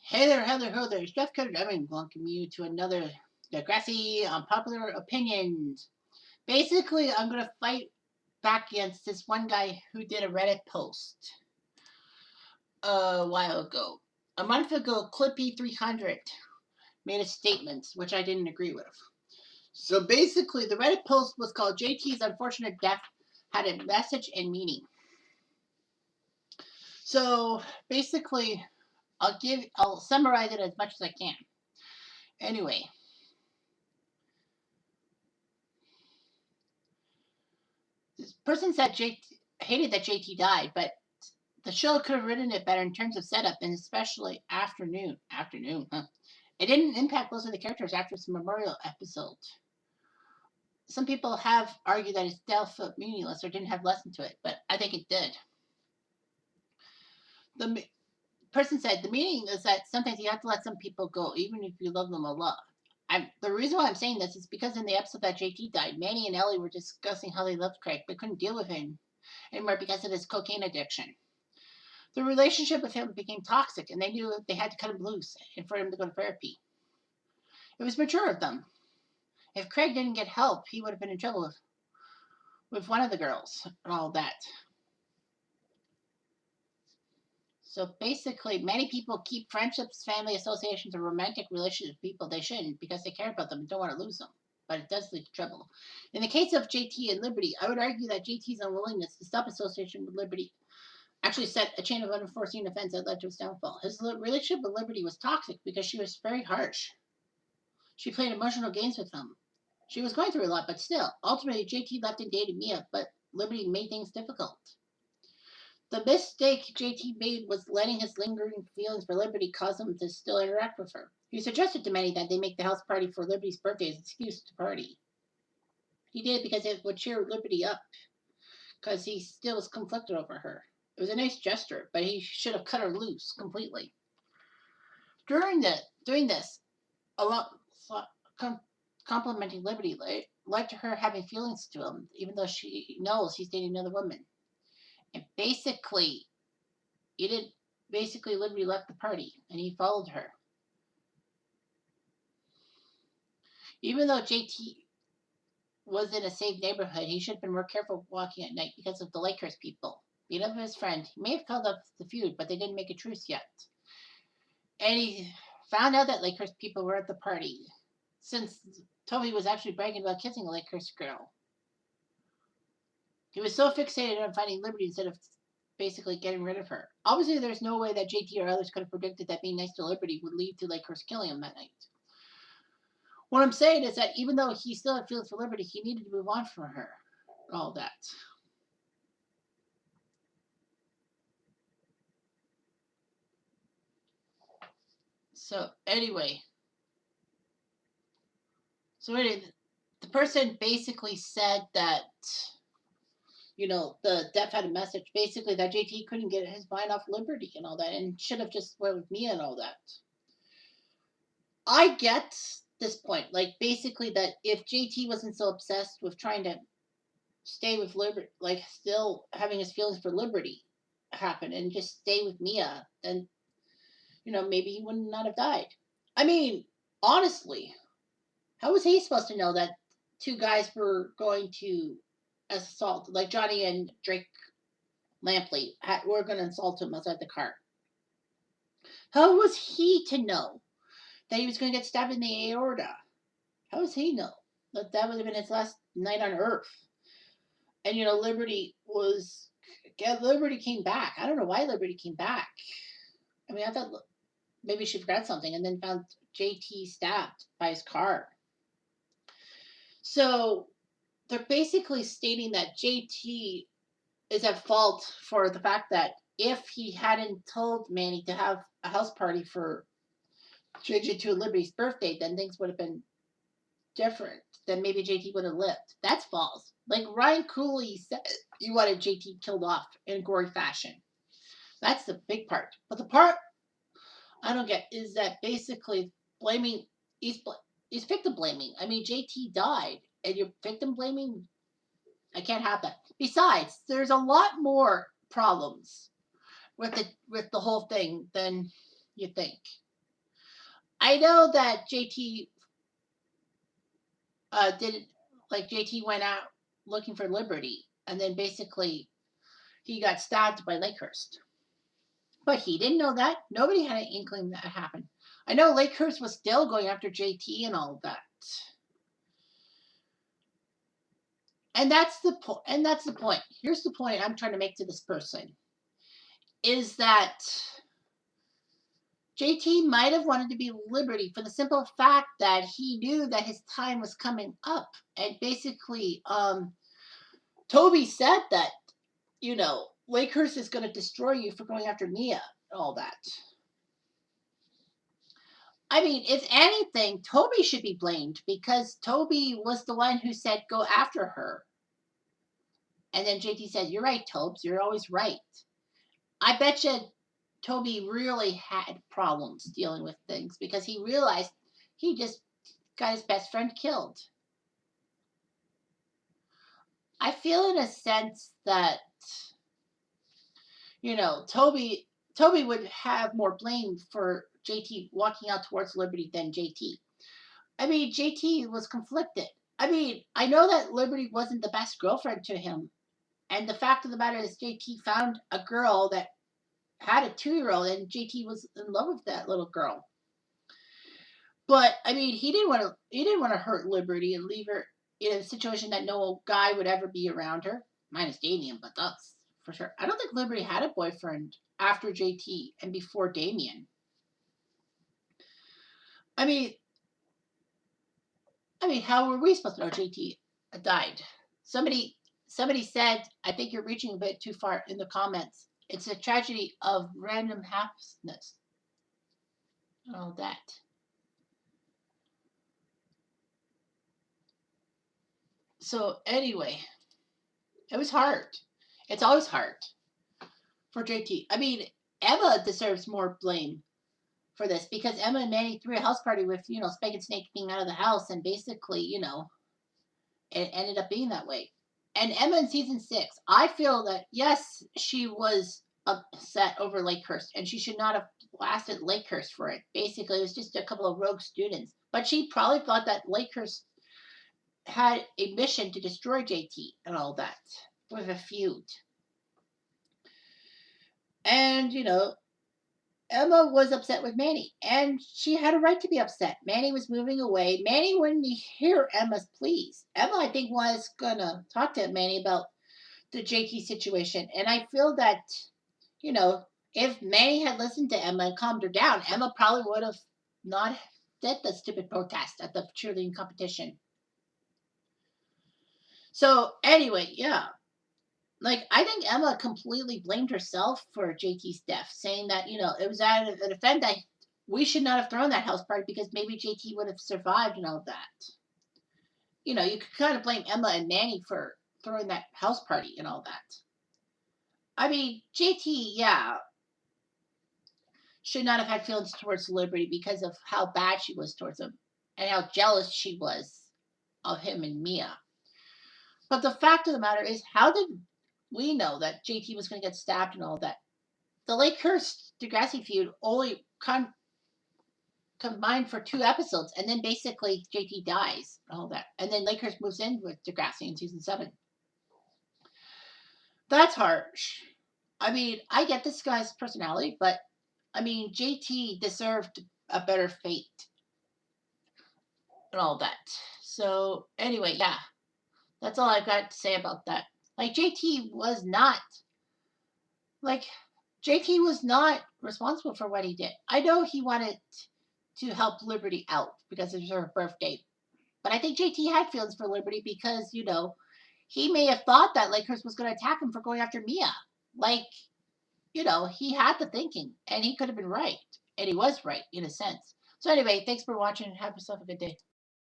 Hey there, Heather, ho there. Jeff Cutter. I'm welcoming you to another Degrassi Unpopular Opinions. Basically, I'm going to fight back against this one guy who did a Reddit post a while ago. A month ago, Clippy300 made a statement which I didn't agree with. So basically, the Reddit post was called JT's Unfortunate Death Had a Message and Meaning. So basically, I'll summarize it as much as I can. Anyway, this person said JT hated that JT died, but the show could have written it better in terms of setup and especially afternoon. Afternoon, huh? It didn't impact most of the characters after some memorial episode. Some people have argued that its death felt meaningless or didn't have lesson to it, but I think it did. The person said the meaning is that sometimes you have to let some people go, even if you love them a lot. The reason why I'm saying this is because in the episode that JT died, Manny and Ellie were discussing how they loved Craig but couldn't deal with him anymore because of his cocaine addiction. The relationship with him became toxic, and they knew they had to cut him loose and for him to go to therapy. It was mature of them. If Craig didn't get help, he would have been in trouble with one of the girls and all that. So basically, many people keep friendships, family associations, or romantic relationships with people they shouldn't because they care about them and don't want to lose them. But it does lead to trouble. In the case of JT and Liberty, I would argue that JT's unwillingness to stop association with Liberty actually set a chain of unforeseen events that led to his downfall. His relationship with Liberty was toxic because she was very harsh. She played emotional games with him. She was going through a lot, but still, ultimately, JT left and dated Mia, but Liberty made things difficult. The mistake JT made was letting his lingering feelings for Liberty cause him to still interact with her. He suggested to Manny that they make the house party for Liberty's birthday as an excuse to party. He did it because it would cheer Liberty up, because he still was conflicted over her. It was a nice gesture, but he should have cut her loose completely. Doing this, a lot complimenting Liberty led to her having feelings to him, even though she knows he's dating another woman. And basically, he did. Basically, Liberty left the party, and he followed her. Even though JT was in a safe neighborhood, he should have been more careful walking at night because of the Lakers people. Being up with his friend, he may have called up the feud, but they didn't make a truce yet. And he found out that Lakers people were at the party, since Toby was actually bragging about kissing a Lakers girl. He was so fixated on finding Liberty instead of basically getting rid of her. Obviously, there's no way that JT or others could have predicted that being nice to Liberty would lead to Lakers killing him that night. What I'm saying is that even though he still had feelings for Liberty, he needed to move on from her. All that. So anyway, the person basically said that the death had a message, basically that JT couldn't get his mind off Liberty and all that, and should have just went with Mia and all that. I get this point, like basically that if JT wasn't so obsessed with trying to stay with Liberty, like still having his feelings for Liberty happen and just stay with Mia, then maybe he would not have died. I mean, honestly, how was he supposed to know that two guys were going to assault, like Johnny and Drake Lampley were going to assault him outside the car? How was he to know that he was going to get stabbed in the aorta? How does he know that would have been his last night on Earth? And Liberty came back. I don't know why Liberty came back. I mean, I thought maybe she forgot something and then found JT stabbed by his car. So they're basically stating that JT is at fault for the fact that if he hadn't told Manny to have a house party for JJ2 and Liberty's birthday, then things would have been different. Then maybe JT would have lived. That's false. Like Ryan Cooley said, you wanted JT killed off in gory fashion. That's the big part. But the part I don't get is that basically blaming he's victim blaming. I mean, JT died, and you're victim blaming. I can't have that. Besides, there's a lot more problems with the whole thing than you think. I know that JT did like JT went out looking for Liberty, and then basically he got stabbed by Lakehurst. But he didn't know that. Nobody had an inkling that happened. I know Lakehurst was still going after JT and all that. And that's the point. And that's the point. Here's the point I'm trying to make to this person is that JT might have wanted to be Liberty for the simple fact that he knew that his time was coming up. And basically, Toby said that, Lakehurst is going to destroy you for going after Mia and all that. I mean, if anything, Toby should be blamed because Toby was the one who said go after her. And then JT said, "You're right, Tobes. You're always right." I bet you Toby really had problems dealing with things because he realized he just got his best friend killed. I feel in a sense that Toby would have more blame for JT walking out towards Liberty than JT. I mean, JT was conflicted. I mean, I know that Liberty wasn't the best girlfriend to him. And the fact of the matter is, JT found a girl that had a 2-year-old, and JT was in love with that little girl. But I mean, he didn't want to hurt Liberty and leave her in a situation that no guy would ever be around her, minus Damien. But that's for sure. I don't think Liberty had a boyfriend after JT and before Damien. I mean, how were we supposed to know JT died? Somebody said, I think you're reaching a bit too far in the comments. It's a tragedy of random happiness. Oh, that. So anyway, it was hard. It's always hard for JT. I mean, Emma deserves more blame for this because Emma and Manny threw a house party with, Spike and Snake being out of the house, and basically, it ended up being that way. And Emma in season 6, I feel that yes, she was upset over Lakehurst, and she should not have blasted Lakehurst for it. Basically, it was just a couple of rogue students, but she probably thought that Lakehurst had a mission to destroy JT and all that with a feud. And Emma was upset with Manny, and she had a right to be upset. Manny was moving away. Manny wouldn't hear Emma's pleas. Emma, I think, was gonna talk to Manny about the JT situation, and I feel that, if Manny had listened to Emma and calmed her down, Emma probably would have not did the stupid protest at the cheerleading competition. So anyway, yeah. Like, I think Emma completely blamed herself for JT's death, saying that, it was out of an event that we should not have thrown that house party because maybe JT would have survived and all that. You could kind of blame Emma and Manny for throwing that house party and all that. I mean, JT, yeah, should not have had feelings towards Liberty because of how bad she was towards him and how jealous she was of him and Mia. But the fact of the matter is, how did we know that JT was going to get stabbed and all that? The Lakehurst Degrassi feud only combined for 2 episodes, and then basically JT dies and all that, and then Lakehurst moves in with Degrassi in season 7. That's harsh. I mean, I get this guy's personality, but I mean, JT deserved a better fate and all that. So anyway, yeah, that's all I've got to say about that. Like JT was not responsible for what he did. I know he wanted to help Liberty out because it was her birthday, but I think JT had feelings for Liberty because he may have thought that Lakehurst was going to attack him for going after Mia. Like, he had the thinking, and he could have been right, and he was right in a sense. So anyway, thanks for watching. Have yourself a good day.